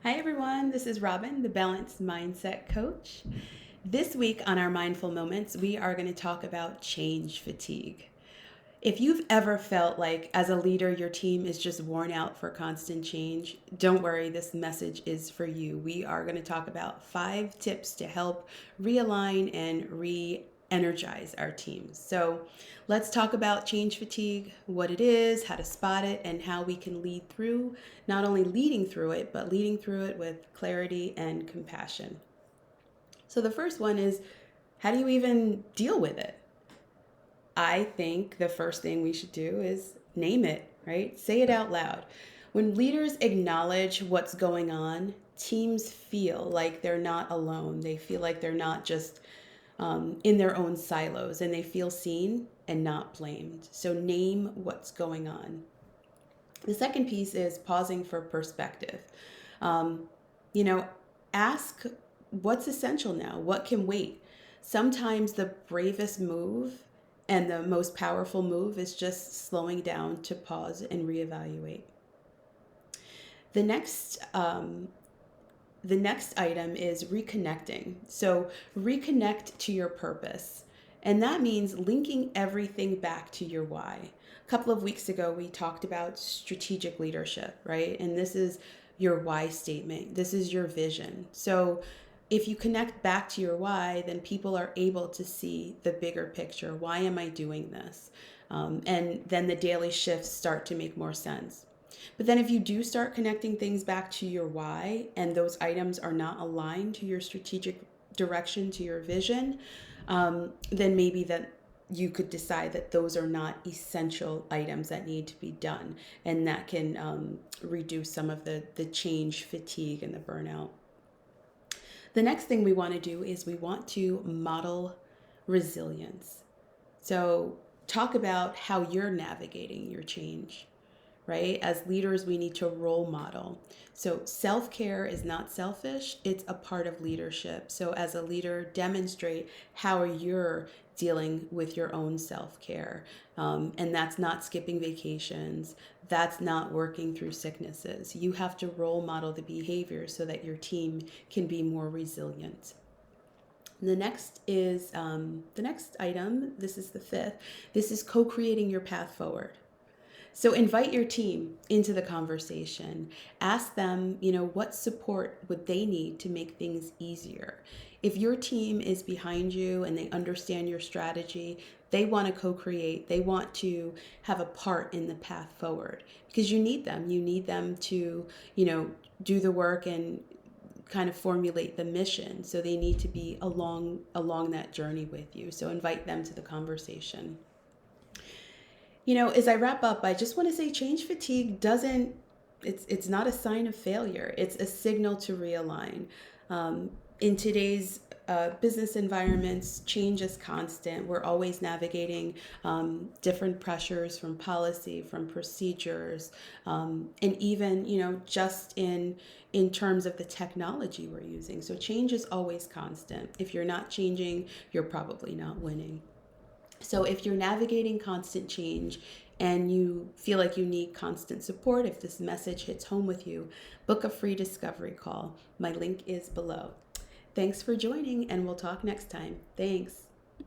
Hi, everyone. This is Robin, the Balanced Mindset Coach. This week on our Mindful Moments, we are going to talk about change fatigue. If you've ever felt like, as a leader, your team is just worn out for constant change, don't worry, this message is for you. We are going to talk about 5 tips to help realign and energize our teams. So let's talk about change fatigue, what it is, how to spot it, and how we can lead through, not only leading through it, but leading through it with clarity and compassion. So the first one is, how do you even deal with it? I think the first thing we should do is name it, right? Say it out loud. When leaders acknowledge what's going on, teams feel like they're not alone. They feel like they're not just in their own silos, and they feel seen and not blamed. So name what's going on. The second piece is pausing for perspective. Um, you know, ask what's essential now, what can wait. Sometimes the bravest move and the most powerful move is just slowing down to pause and reevaluate. The next the next item is reconnecting. So, reconnect to your purpose. And that means linking everything back to your why. A couple of weeks ago, we talked about strategic leadership, right? And this is your why statement, this is your vision. So, if you connect back to your why, then people are able to see the bigger picture. Why am I doing this? And then the daily shifts start to make more sense. But then if you do start connecting things back to your why and those items are not aligned to your strategic direction, to your vision, then maybe that you could decide that those are not essential items that need to be done. And that can reduce some of the change fatigue and the burnout. The next thing we want to do is we want to model resilience. So, talk about how you're navigating your change, right? As leaders, we need to role model. So, self care is not selfish, it's a part of leadership. So, as a leader, demonstrate how you're dealing with your own self care. And that's not skipping vacations, that's not working through sicknesses. You have to role model the behavior so that your team can be more resilient. The next is the next item. This is the fifth. This is co creating your path forward. So invite your team into the conversation. Ask them, what support would they need to make things easier? If your team is behind you and they understand your strategy, they want to co-create. They want to have a part in the path forward because you need them. You need them to, do the work and kind of formulate the mission. So they need to be along that journey with you. So invite them to the conversation. As I wrap up, I just want to say change fatigue doesn't, it's not a sign of failure. It's a signal to realign. In today's business environments, change is constant. We're always navigating different pressures from policy, from procedures, and even, just in terms of the technology we're using. So change is always constant. If you're not changing, you're probably not winning. So if you're navigating constant change and you feel like you need constant support, if this message hits home with you, book a free discovery call. My link is below. Thanks for joining, and we'll talk next time. Thanks.